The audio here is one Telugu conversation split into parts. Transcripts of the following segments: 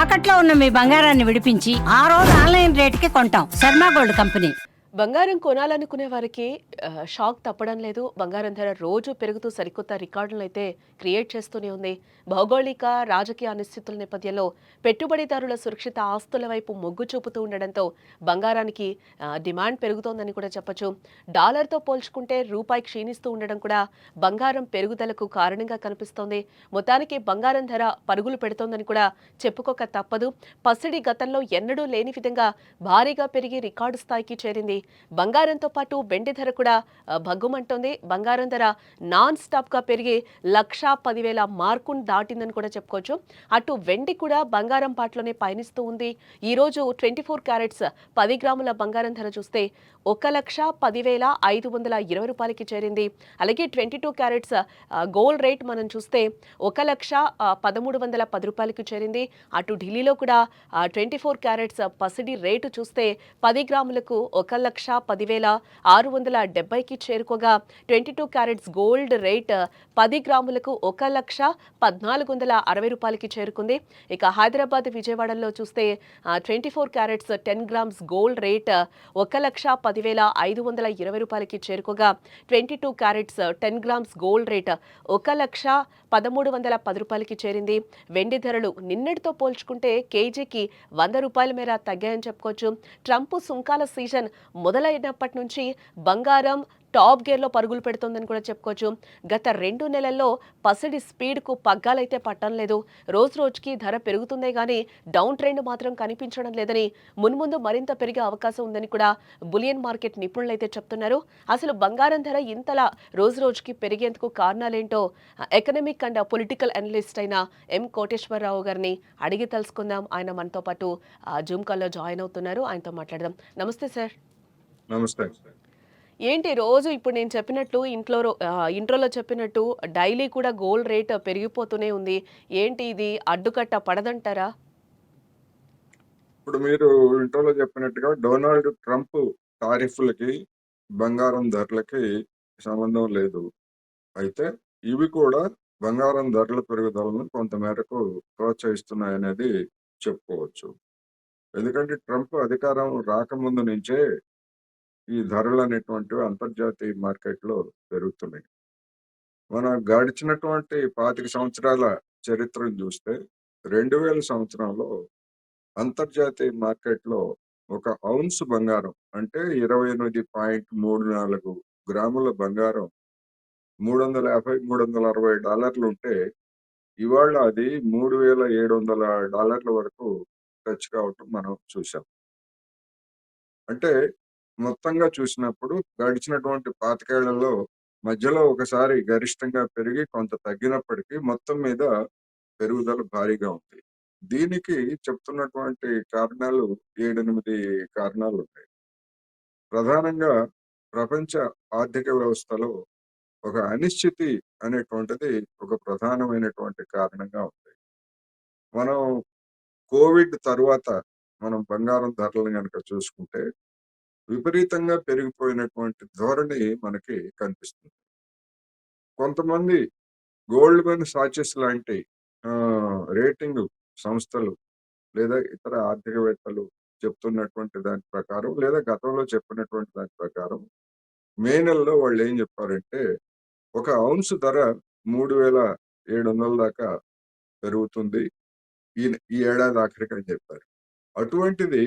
తాకట్లో ఉన్న మీ బంగారాన్ని విడిపించి ఆ రోజు ఆన్లైన్ రేటుకి కొంటాం. Sharma gold company. బంగారం కొనాలనుకునే వారికి షాక్ తప్పడం లేదు. బంగారం ధర రోజు పెరుగుతూ సరికొత్త రికార్డులను అయితే క్రియేట్ చేస్తూనే ఉంది. భౌగోళిక, రాజకీయ అనిశ్చితుల నేపథ్యంలో పెట్టుబడిదారుల సురక్షిత ఆస్తుల వైపు మొగ్గు చూపుతూ ఉండడంతో బంగారానికి డిమాండ్ పెరుగుతోందని కూడా చెప్పొచ్చు. డాలర్తో పోల్చుకుంటే రూపాయి క్షీణిస్తూ ఉండడం కూడా బంగారం పెరుగుదలకు కారణంగా కనిపిస్తోంది. మొత్తానికి బంగారం ధర పరుగులు పెడుతోందని కూడా చెప్పుకోక తప్పదు. పసిడి గతంలో ఎన్నడూ లేని విధంగా భారీగా పెరిగి రికార్డు స్థాయికి చేరింది. బంగారంతో పాటు వెండి ధర కూడా భగ్గుమంటోంది. బంగారం ధర నాన్ స్టాప్ గా పెరిగి 1,10,000 మార్కును దాటిందని కూడా చెప్పుకోవచ్చు. అటు వెండి కూడా బంగారం పాటలోనే పయనిస్తూ ఉంది. ఈ రోజు 24 క్యారెట్స్ 10 గ్రాముల బంగారం ధర చూస్తే 1,10,520 రూపాయలకి చేరింది. అలాగే 22 క్యారెట్స్ గోల్డ్ రేట్ మనం చూస్తే 1,13,10 రూపాయలకి చేరింది. అటు ఢిల్లీలో కూడా 24 క్యారెట్స్ పసిడి రేటు చూస్తే 10 గ్రాములకు 1,10,670కి చేరుకోగా 22 క్యారెట్స్ గోల్డ్ రేట్ 10 గ్రాములకు 1,14,60 రూపాయలకి చేరుకుంది. ఇక హైదరాబాద్, విజయవాడలో చూస్తే 24 క్యారెట్స్ 10 గ్రామ్స్ గోల్డ్ రేట్ 1,10,520 రూపాయలకి చేరుకోగా 22 క్యారెట్స్ 10 గ్రామ్స్ గోల్డ్ రేట్ 1,13,10 రూపాయలకి చేరింది. వెండి ధరలు నిన్నటితో పోల్చుకుంటే కేజీకి 100 రూపాయల మేర తగ్గాయని చెప్పుకోవచ్చు. ట్రంప్ సుంకాల సీజన్ మొదలైనప్పటి నుంచి బంగారం టాప్ గేర్లో పరుగులు పెడుతోందని కూడా చెప్పుకోవచ్చు. గత 2 నెలల్లో పసిడి స్పీడ్కు పగ్గాలైతే పట్టడం లేదు. రోజు రోజుకి ధర పెరుగుతుందే గానీ డౌన్ ట్రెండ్ మాత్రం కనిపించడం లేదని, మున్ముందు మరింత పెరిగే అవకాశం ఉందని కూడా బులియన్ మార్కెట్ నిపుణులైతే చెప్తున్నారు. అసలు బంగారం ధర ఇంతలా రోజు రోజుకి పెరిగేందుకు కారణాలేంటో ఎకనామిక్ అండ్ పొలిటికల్ అనలిస్ట్ అయిన ఎం కోటేశ్వరరావు గారిని అడిగి తెలుసుకుందాం. ఆయన మనతో పాటు జూమ్ కాల్లో జాయిన్ అవుతున్నారు. ఆయనతో మాట్లాడదాం. నమస్తే సార్. నమస్తే. ఏంటి రోజు ఇప్పుడు నేను చెప్పినట్టు ఇంట్రోలో చెప్పినట్టు డైలీ కూడా గోల్డ్ రేట్ పెరిగిపోతూనే ఉంది. ఏంటి ఇది అడ్డుకట్ట పడదంటారా? ఇప్పుడు మీరు ఇంట్రోలో చెప్పినట్టుగా డొనాల్డ్ ట్రంప్ టారిఫ్లకి, బంగారం ధరలకి సంబంధం లేదు. అయితే ఇవి కూడా బంగారం ధరల పెరుగుదలను కొంత మేరకు ప్రోత్సహిస్తున్నాయనేది చెప్పుకోవచ్చు. ఎందుకంటే ట్రంప్ అధికారం రాకముందు నుంచే ఈ ధరలు అనేటువంటివి అంతర్జాతీయ మార్కెట్లో పెరుగుతున్నాయి. మన గడిచినటువంటి 25 సంవత్సరాల చరిత్రను చూస్తే 2000 సంవత్సరంలో అంతర్జాతీయ మార్కెట్లో ఒక ఔన్స్ బంగారం అంటే 28.34 గ్రాముల బంగారం $350, $360 ఉంటే ఇవాళ అది $3,700 వరకు టచ్ కావటం మనం చూసాం. అంటే మొత్తంగా చూసినప్పుడు గడిచినటువంటి 25 ఏళ్లలో మధ్యలో ఒకసారి గరిష్టంగా పెరిగి కొంత తగ్గినప్పటికీ మొత్తం మీద పెరుగుదల భారీగా ఉంది. దీనికి చెప్తున్నటువంటి కారణాలు 7, 8 కారణాలు ఉన్నాయి. ప్రధానంగా ప్రపంచ ఆర్థిక వ్యవస్థలో ఒక అనిశ్చితి అనేటువంటిది ఒక ప్రధానమైనటువంటి కారణంగా ఉంది. మనం కోవిడ్ తరువాత మనం బంగారం ధరలను గనక చూసుకుంటే విపరీతంగా పెరిగిపోయినటువంటి ధోరణి మనకి కనిపిస్తుంది. కొంతమంది గోల్డ్‌మెన్ సాచెస్ లాంటి రేటింగ్ సంస్థలు లేదా ఇతర ఆర్థికవేత్తలు చెప్తున్నటువంటి దాని ప్రకారం లేదా గతంలో చెప్పినటువంటి దాని ప్రకారం మే నెలలో వాళ్ళు ఏం చెప్పారంటే ఒక ఔన్స్ ధర 3,700 దాకా పెరుగుతుంది ఈ ఈ ఏడాది ఆఖరికి అని చెప్పారు. అటువంటిది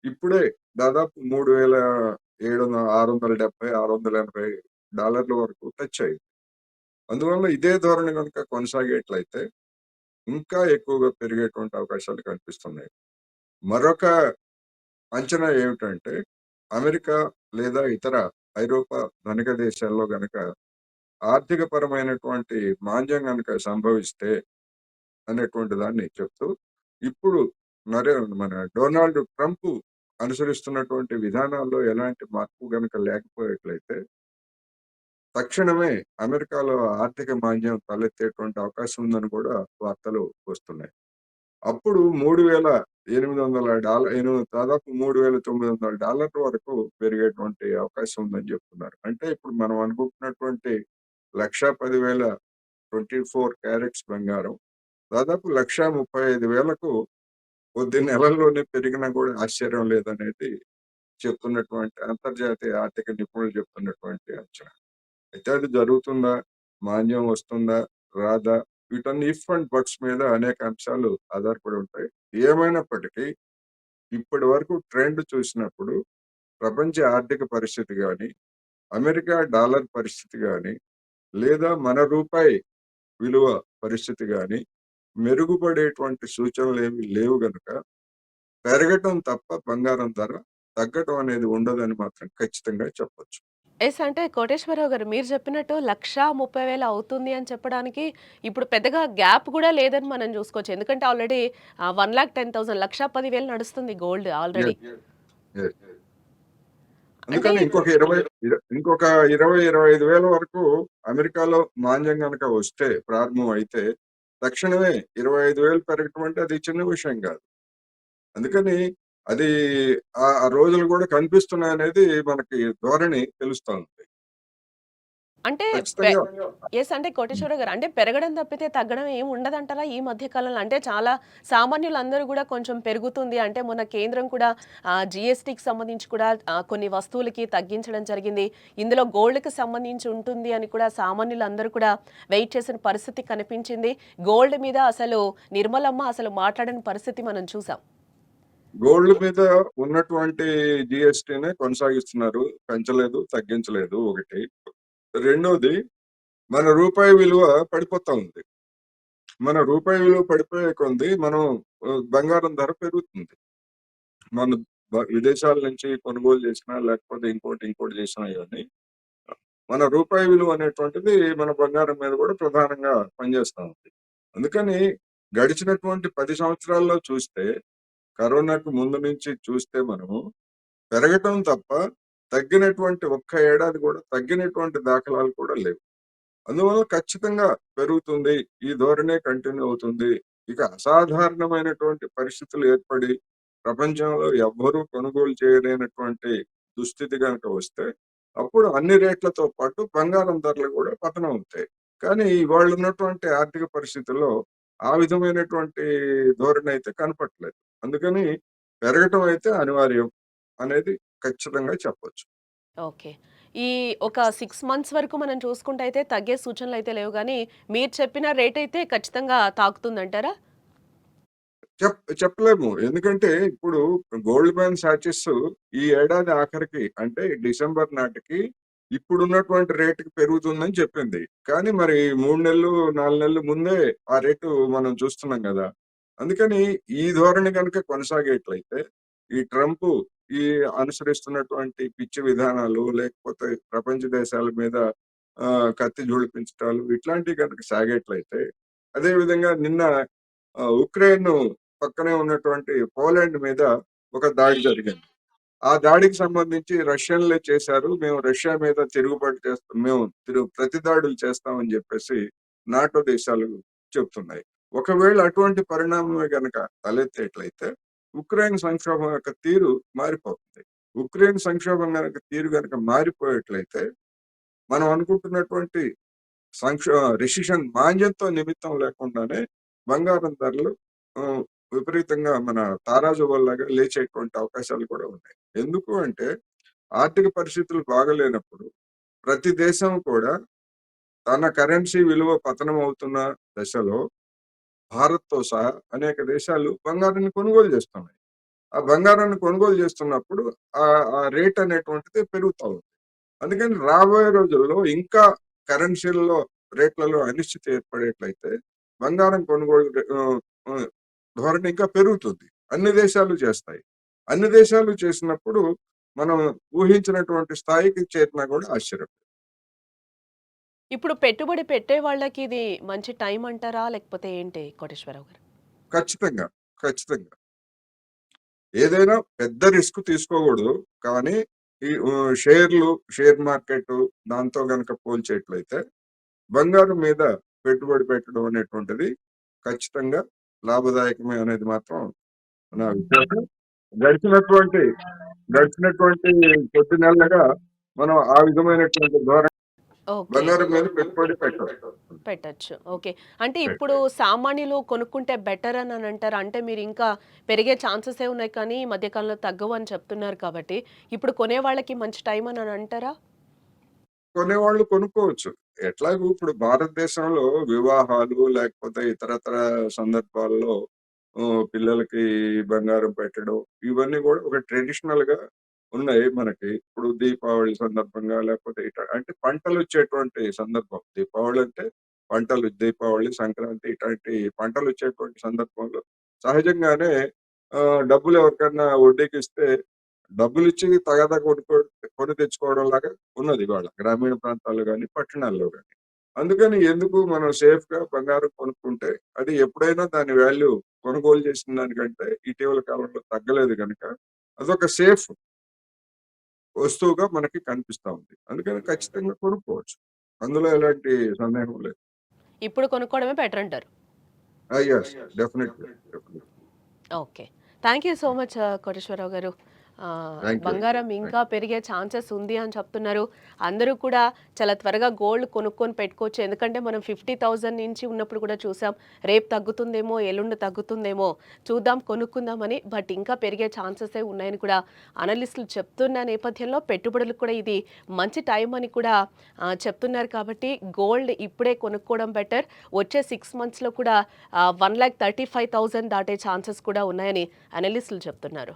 ఇప్పుడే దాదాపు 3,670, $680 వరకు టచ్ అయింది. అందువల్ల ఇదే ధోరణి కనుక కొనసాగేట్లయితే ఇంకా ఎక్కువగా పెరిగేటువంటి అవకాశాలు కనిపిస్తున్నాయి. మరొక అంచనా ఏమిటంటే అమెరికా లేదా ఇతర ఐరోపా ధనిక దేశాల్లో గనక ఆర్థిక పరమైనటువంటి మాంద్యం గనక సంభవిస్తే అనేటువంటి దాన్ని చెప్తూ ఇప్పుడు మన డొనాల్డ్ ట్రంప్ అనుసరిస్తున్నటువంటి విధానాల్లో ఎలాంటి మార్పు గనక లేకపోయేట్లయితే తక్షణమే అమెరికాలో ఆర్థిక మాంద్యం తలెత్తేటువంటి అవకాశం ఉందని కూడా వార్తలు వస్తున్నాయి. అప్పుడు దాదాపు $3,900 వరకు పెరిగేటువంటి అవకాశం ఉందని చెప్తున్నారు. అంటే ఇప్పుడు మనం అనుకుంటున్నటువంటి 1,10,000 24 క్యారెట్స్ బంగారం దాదాపు 1,35,000కు కొద్ది నెలల్లోనే పెరిగినా కూడా ఆశ్చర్యం లేదనేది చెప్తున్నటువంటి అంతర్జాతీయ ఆర్థిక నిపుణులు చెప్తున్నటువంటి అంచనా. అయితే అది జరుగుతుందా? మాంద్యం వస్తుందా? రాదా? వీటన్ని ఇఫ్ అండ్ బట్స్ మీద అనేక అంశాలు ఆధారపడి ఉంటాయి. ఏమైనప్పటికీ ఇప్పటి వరకు ట్రెండ్ చూసినప్పుడు ప్రపంచ ఆర్థిక పరిస్థితి గాని, అమెరికా డాలర్ పరిస్థితి గాని, లేదా మన రూపాయి విలువ పరిస్థితి గాని మెరుగుపడేటువంటి సూచనలేమి లేవు గనుక పెరగటం తప్ప బంగారం ధర తగ్గటం అనేది ఉండదని మాత్రం ఖచ్చితంగా చెప్పొచ్చు. అంటే కోటేశ్వరరావు గారు మీరు చెప్పినట్టు 1,30,000 అవుతుంది అని చెప్పడానికి ఇప్పుడు పెద్దగా గ్యాప్ కూడా లేదని మనం చూసుకోవచ్చు. ఎందుకంటే ఆల్రెడీ 1,10,000 1,10,000 నడుస్తుంది గోల్డ్ ఆల్రెడీ. యెస్. యెస్. అంటే అందుకని ఇంకొక 20,000-25,000 వరకు అమెరికాలో మాంద్యం గనక వస్తే ప్రారంభం అయితే తక్షణమే 25,000 పెరగటం అంటే అది చిన్న విషయం గాదు. అందుకని అది ఆ రోజులు గూడా కనిపిస్తున్నాయనేది మనకి ధోరణి తెలుస్తా ఉంది. అంటే పె ఖచ్చితంగా. అంటే కోటేశ్వరరావు గారు అంటే పెరగడం తప్పితే తగ్గడం ఏమి ఉండదంటారా ఈ మధ్య కాలంలో? అంటే చాలా సామాన్యులందరూ గూడా కొంచెం పెరుగుతుంది అంటే మొన్న కేంద్రం కూడా జీఎస్టీకి సంబంధించి కూడా కొన్ని వస్తువులకి తగ్గించడం జరిగింది. ఇందులో గోల్డ్‌కి సంబంధించి ఉంటుంది అని కూడా సామాన్యులందరూ కూడా వెయిట్ చేసిన పరిస్థితి కనిపించింది. గోల్డ్ మీద అసలు నిర్మలమ్మ అసలు మాట్లాడని పరిస్థితి మనం చూసాం. గోల్డ్ మీద ఉన్నటువంటి జీఎస్టీనే కొనసాగిస్తున్నారు. పెంచలేదు, తగ్గించలేదు ఒకటి. రెండోది మన రూపాయి విలువ పడిపోతా ఉంది. మన రూపాయి విలువ పడిపోయే కొంది మనం బంగారం ధర పెరుగుతుంది. మనం విదేశాల నుంచి కొనుగోలు చేసినా లేకపోతే ఇంకోటి చేసినా గాని మన రూపాయి విలువ అనేటువంటిది మన బంగారం మీద కూడా ప్రధానంగా పనిచేస్తా ఉంది. అందుకని గడిచినటువంటి 10 సంవత్సరాల్లో చూస్తే కరోనాకు ముందు నుంచి చూస్తే మనము పెరగటం తప్ప తగ్గినటువంటి ఒక్క ఏడాది కూడా తగ్గినటువంటి దాఖలాలు కూడా లేవు. అందువల్ల ఖచ్చితంగా పెరుగుతుంది. ఈ ధోరణే కంటిన్యూ అవుతుంది. ఇక అసాధారణమైనటువంటి పరిస్థితులు ఏర్పడి ప్రపంచంలో ఎవ్వరూ కొనుగోలు చేయలేనటువంటి దుస్థితి గనక వస్తే అప్పుడు అన్ని రేట్లతో పాటు బంగారం ధరలు కూడా పతనం అవుతాయి. కానీ ఇవాళ ఉన్నటువంటి ఆర్థిక పరిస్థితుల్లో ఆ విధమైనటువంటి ధోరణి అయితే కనపట్లేదు. అందుకని పెరగటం అయితే అనివార్యం అనేది ఖచ్చితంగా చెప్పొచ్చు. ఓకే. ఈ ఒక 6 మంత్స్ వరకు మనం చూసుకుంటే అయితే తగ్గే సూచనలయితే లేవు గానీ, మీరు చెప్పిన రేటయితే ఖచ్చితంగా తాకుతుందంటారా? చెప్పలేము. ఎందుకంటే ఇప్పుడు గోల్డ్‌మ్యాన్ సాచిస్ ఈ ఏడాది ఆఖరికి అంటే డిసెంబర్ నాటికి ఇప్పుడున్నటువంటి రేట్‌కి పెరుగుతుందని చెప్పింది. కానీ మరి 3 నెలలు, 4 నెలలు ముందే ఆ రేటు మనం చూస్తున్నాం గదా! అందుకని ఈ ధోరణి గనుక కొనసాగేట్లయితే ఈ ట్రంపు ఈ అనుసరిస్తున్నటువంటి పిచ్చి విధానాలు లేకపోతే ప్రపంచ దేశాల మీద కత్తి జూళిపించటాలు ఇట్లాంటివి గనుక సాగేట్లయితే అదే విధంగా నిన్న ఉక్రెయిన్ పక్కనే ఉన్నటువంటి పోలాండ్ మీద ఒక దాడి జరిగింది. ఆ దాడికి సంబంధించి రష్యన్లే చేశారు. మేము రష్యా మీద తిరుగుబాటు చేస్తాం. మేము ప్రతి దాడులు చేస్తామని చెప్పేసి నాటో దేశాలు చెప్తున్నాయి. ఒకవేళ అటువంటి పరిణామమే గనక తలెత్తేట్లయితే ఉక్రెయిన్ సంక్షోభం యొక్క తీరు మారిపోతుంది. ఉక్రెయిన్ సంక్షోభం గనక తీరు గనక మారిపోయేట్లయితే మనం అనుకుంటున్నటువంటి రెసిషన్ మాంద్యంతో నిమిత్తం లేకుండానే బంగారం ధరలు ఆహ్, విపరీతంగా మన తారాజువ్వల్లాగా లేచేటువంటి అవకాశాలు కూడా ఉన్నాయి. ఎందుకు అంటే ఆర్థిక పరిస్థితులు బాగాలేనప్పుడు ప్రతి దేశం కూడా తన కరెన్సీ విలువ పతనం అవుతున్న దశలో భారత్‌తో సహా అనేక దేశాలు బంగారాన్ని కొనుగోలు చేస్తున్నాయి. ఆ బంగారాన్ని కొనుగోలు చేస్తున్నప్పుడు ఆ రేట్ అనేటువంటిది పెరుగుతా ఉంది. అందుకని రాబోయే రోజుల్లో ఇంకా కరెన్సీలలో రేట్లలో అనిశ్చితి ఏర్పడేట్లయితే బంగారం కొనుగోలు ఆహ్, ధోరణి ఇంకా పెరుగుతుంది. అన్ని దేశాలు చేస్తాయి. అన్ని దేశాలు చేసినప్పుడు మనం ఊహించినటువంటి స్థాయికి చేరినా కూడా ఆశ్చర్యం. ఇప్పుడు పెట్టుబడి పెట్టే వాళ్ళకి ఇది మంచి టైం అంటారా? లేకపోతే ఏంటి కోటేశ్వరరావు గారు? ఖచ్చితంగా. ఖచ్చితంగా. ఏదైనా పెద్ద రిస్క్ తీసుకోకూడదు. కానీ ఈ షేర్ మార్కెట్ దాంతో గనక పోల్చేట్లయితే బంగారం మీద పెట్టుబడి పెట్టడం అనేటువంటిది ఖచ్చితంగా లాభదాయకమే అనేది మాత్రం నా విశ్వాసం. గడిచినటువంటి గడిచినటువంటి కొద్ది నెలలుగా మనం ఆ విధమైనటువంటి ధోరణి ఓకే. బంగారం మీద పెట్టుబడి పెట్టొచ్చు. పెట్టొచ్చు. ఓకే. అంటే ఇప్పుడు పెట్టొచ్చు. సామాన్యులు కొనుక్కుంటే బెటర్ అని అంటారా? అంటే మీరు ఇంకా పెరిగే ఛాన్సెసే ఉన్నాయి కానీ ఈ మధ్య కాలంలో తగ్గవు అని చెప్తున్నారు కాబట్టి, ఇప్పుడు కొనేవాళ్ళకి మంచి టైం అని అంటారా? కొనేవాళ్ళు కొనుక్కోవచ్చు. ఎట్లాగూ ఇప్పుడు భారతదేశంలో వివాహాలు లేకపోతే ఇతరత్ర సందర్భాల్లో పిల్లలకి బంగారం పెట్టడం ఇవన్నీ గూడా ఒక ట్రెడిషనల్‌గా ఉన్నాయి మనకి. ఇప్పుడు దీపావళి సందర్భంగా లేకపోతే అంటే పంటలొచ్చేటువంటి సందర్భం. దీపావళి అంటే పంటలు దీపావళి, సంక్రాంతి ఇట్లాంటి పంటలొచ్చేటువంటి సందర్భంలో సహజంగానే డబ్బులు ఎవరికన్నా వడ్డీకిస్తే డబ్బులిచ్చి తగాదా కొని తెచ్చుకోవడంలాగా ఉన్నది ఇవాళ. గ్రామీణ ప్రాంతాల్లో గాని, పట్టణాల్లో గాని. అందుకని ఎందుకు మనం సేఫ్‌గా బంగారం కొనుక్కుంటే, అది ఎప్పుడైనా దాని వాల్యూ కొనుగోలు చేసిన దానికంటే ఇటీవల కాలంలో తగ్గలేదు గనక, అదొక సేఫ్ వస్తువుగా మనకి కనిపిస్తా ఉంది. అందుకని ఖచ్చితంగా కొనుక్కోవచ్చు. అందులో ఎలాంటి సందేహం లేదు. ఇప్పుడు కొనుక్కోవడమే బెటర్ అంటారు. Yes. Definitely. Definitely. Okay. Thank you so much Koteswararao garu. Thank you. బంగారం ఇంకా పెరిగే ఛాన్సెస్ ఉంది అని చెప్తున్నారు. అందరూ కూడా చాలా త్వరగా గోల్డ్ కొనుక్కొని పెట్టుకోవచ్చు. ఎందుకంటే మనం 50,000 నుంచి ఉన్నప్పుడు కూడా చూసాం. రేపు తగ్గుతుందేమో, ఎల్లుండి తగ్గుతుందేమో చూద్దాం కొనుక్కుందామని. బట్ ఇంకా పెరిగే ఛాన్సెసే ఉన్నాయని కూడా అనలిస్టులు చెప్తున్న నేపథ్యంలో పెట్టుబడులకు కూడా ఇది మంచి టైం అని కూడా చెప్తున్నారు కాబట్టి గోల్డ్ ఇప్పుడే కొనుక్కోవడం బెటర్. వచ్చే 6 మంత్స్‌లో కూడా 1,35,000 దాటే ఛాన్సెస్ కూడా ఉన్నాయని అనలిస్టులు చెప్తున్నారు.